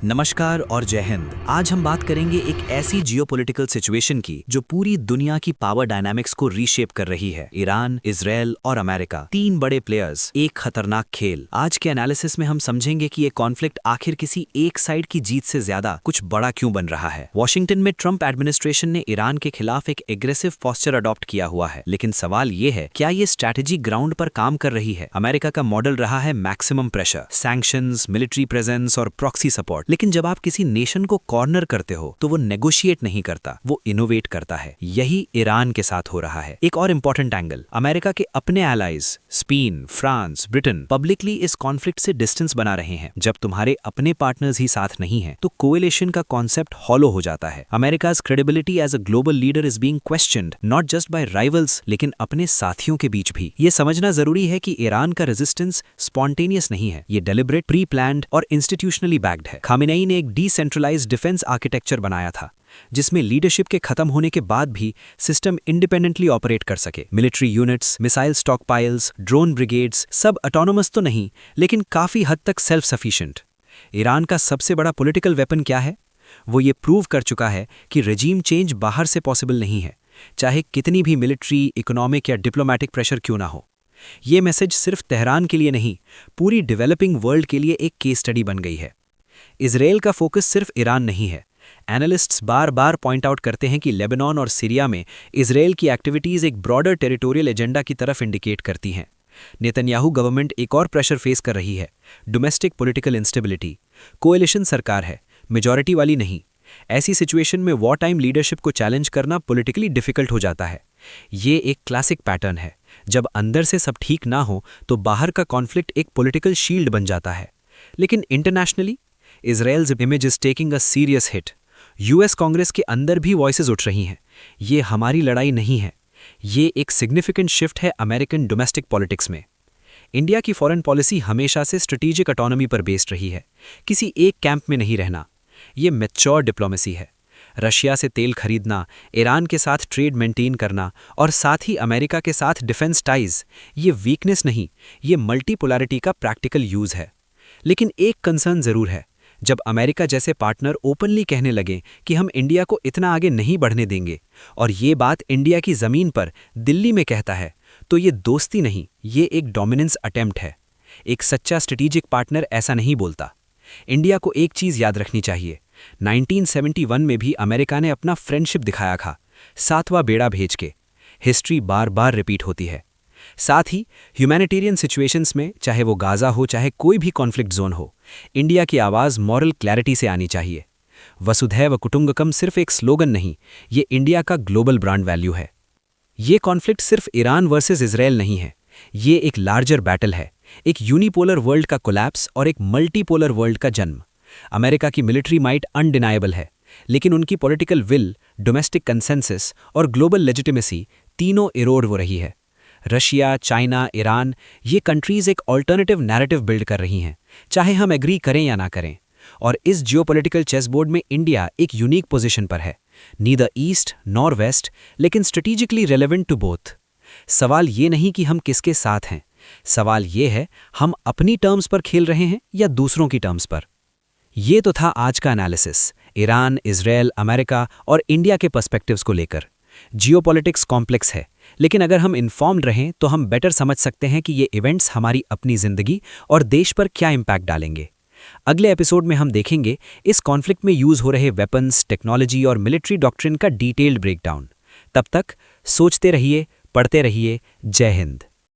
नमस्कार और जय हिंद। आज हम बात करेंगे एक ऐसी जियोपॉलिटिकल सिचुएशन की जो पूरी दुनिया की पावर डायनामिक्स को रीशेप कर रही है। ईरान, इजराइल और अमेरिका, तीन बड़े प्लेयर्स, एक खतरनाक खेल। आज के एनालिसिस में हम समझेंगे कि ये कॉन्फ्लिक्ट आखिर किसी एक साइड की जीत से ज्यादा कुछ बड़ा क्यों बन रहा है। वॉशिंगटन में ट्रंप एडमिनिस्ट्रेशन ने ईरान के खिलाफ एक एग्रेसिव पोस्चर अडॉप्ट किया हुआ है, लेकिन सवाल ये है, क्या ये स्ट्रैटेजी ग्राउंड पर काम कर रही है? अमेरिका का मॉडल रहा है maximum pressure, sanctions, military presence और प्रॉक्सी सपोर्ट। लेकिन जब आप किसी नेशन को कॉर्नर करते हो तो वो नेगोशिएट नहीं करता, वो इनोवेट करता है। यही ईरान के साथ हो रहा है। एक और इंपॉर्टेंट एंगल, अमेरिका के अपने allies Spain, France, Britain publicly इस कॉन्फ्लिक्ट से डिस्टेंस बना रहे हैं। जब तुम्हारे अपने पार्टनर्स ही साथ नहीं हैं, तो कोएलिशन का कॉन्सेप्ट हॉलो हो जाता है। America's credibility as a global leader is being questioned not just by rivals, लेकिन अपने साथियों के बीच भी। ये समझना जरूरी है कि ईरान का रेजिस्टेंस स्पॉन्टेनियस नहीं है, ये डेलिब्रेट, प्री प्लान्ड और इंस्टीट्यूशनली बैक्ड है। खामेनेई ने एक डिसेंट्रलाइज्ड डिफेंस आर्किटेक्चर बनाया था, जिसमें लीडरशिप के खत्म होने के बाद भी सिस्टम इंडिपेंडेंटली ऑपरेट कर सके। Military units, missile stock piles, drone brigades, सब ऑटोनोमस तो नहीं, लेकिन काफी हद तक सेल्फ सफिशिएंट। ईरान का सबसे बड़ा पॉलिटिकल वेपन क्या है? वो ये प्रूव कर चुका है कि रेजीम चेंज बाहर से पॉसिबल नहीं है, चाहे कितनी भी मिलिट्री, इकोनॉमिक या डिप्लोमैटिक प्रेशर क्यों ना हो। ये मैसेज सिर्फ तेहरान के लिए नहीं, पूरी डेवलपिंग वर्ल्ड के लिए एक केस स्टडी बन गई है। इजराइल का फोकस सिर्फ ईरान नहीं है। एनालिस्ट्स बार बार पॉइंट आउट करते हैं कि लेबनान और सीरिया में इजराइल की एक्टिविटीज एक ब्रॉडर टेरिटोरियल एजेंडा की तरफ इंडिकेट करती हैं। नेतन्याहू गवर्नमेंट एक और प्रेशर फेस कर रही है, डोमेस्टिक पॉलिटिकल इंस्टेबिलिटी। कोएलिशन सरकार है, मेजॉरिटी वाली नहीं। ऐसी सिचुएशन में वॉर टाइम लीडरशिप को चैलेंज करना पॉलिटिकली डिफिकल्ट हो जाता है। ये एक क्लासिक पैटर्न है, जब अंदर से सब ठीक ना हो तो बाहर का कॉन्फ्लिक्ट एक पॉलिटिकल शील्ड बन जाता है। लेकिन internationally Israel's image is taking a serious hit. US Congress के अंदर भी वॉइसेस उठ रही हैं। ये हमारी लड़ाई नहीं है, ये एक सिग्निफिकेंट शिफ्ट है अमेरिकन डोमेस्टिक पॉलिटिक्स में। इंडिया की फॉरेन पॉलिसी हमेशा से स्ट्रेटेजिक ऑटोनॉमी पर बेस्ड रही है, किसी एक कैंप में नहीं रहना। ये मैच्योर डिप्लोमेसी है। रशिया से तेल खरीदना, ईरान के साथ ट्रेड मेंटेन करना और साथ ही अमेरिका के साथ डिफेंस टाइज, ये वीकनेस नहीं, ये मल्टीपोलैरिटी का प्रैक्टिकल यूज है। लेकिन एक कंसर्न जरूर है, जब अमेरिका जैसे पार्टनर ओपनली कहने लगे कि हम इंडिया को इतना आगे नहीं बढ़ने देंगे, और ये बात इंडिया की जमीन पर दिल्ली में कहता है, तो ये दोस्ती नहीं, ये एक डोमिनेंस अटेम्प्ट है। एक सच्चा स्ट्रेटेजिक पार्टनर ऐसा नहीं बोलता। इंडिया को एक चीज याद रखनी चाहिए, 1971 में भी अमेरिका ने अपना फ्रेंडशिप दिखाया था, 7वां बेड़ा भेज के। हिस्ट्री बार बार रिपीट होती है। साथ ही ह्यूमैनिटेरियन सिचुएशंस में, चाहे वो गाजा हो, चाहे कोई भी कॉन्फ्लिक्ट जोन हो, इंडिया की आवाज मॉरल क्लैरिटी से आनी चाहिए। वसुधैव कुटुंबकम सिर्फ एक स्लोगन नहीं, ये इंडिया का ग्लोबल ब्रांड वैल्यू है। ये कॉन्फ्लिक्ट सिर्फ ईरान वर्सेस इजराइल नहीं है, ये एक लार्जर बैटल है, एक यूनिपोलर वर्ल्ड का कोलैप्स और एक मल्टीपोलर वर्ल्ड का जन्म। अमेरिका की मिलिट्री माइट अनडिनाएबल है, लेकिन उनकी पॉलिटिकल विल, डोमेस्टिक कंसेंसस और ग्लोबल लेजिटिमेसी तीनों इरोड हो रही है। रशिया, चाइना, ईरान, ये कंट्रीज एक ऑल्टरनेटिव नैरेटिव बिल्ड कर रही हैं, चाहे हम एग्री करें या ना करें। और इस जियोपॉलिटिकल चेसबोर्ड में इंडिया एक यूनिक पोजीशन पर है, नीदर ईस्ट नॉर वेस्ट, लेकिन स्ट्रेटेजिकली रेलेवेंट टू बोथ। सवाल ये नहीं कि हम किसके साथ हैं, सवाल ये है, हम अपनी टर्म्स पर खेल रहे हैं या दूसरों की टर्म्स पर। ये तो था आज का एनालिसिस, ईरान, इजराइल, अमेरिका और इंडिया के पर्सपेक्टिव्स को लेकर। जियोपॉलिटिक्स कॉम्प्लेक्स है, लेकिन अगर हम इन्फॉर्म्ड रहें तो हम बेटर समझ सकते हैं कि ये इवेंट्स हमारी अपनी जिंदगी और देश पर क्या इंपैक्ट डालेंगे। अगले एपिसोड में हम देखेंगे इस कॉन्फ्लिक्ट में यूज हो रहे वेपन्स, टेक्नोलॉजी और मिलिट्री डॉक्ट्रिन का डिटेल्ड ब्रेकडाउन। तब तक सोचते रहिए, पढ़ते रहिए। जय हिंद।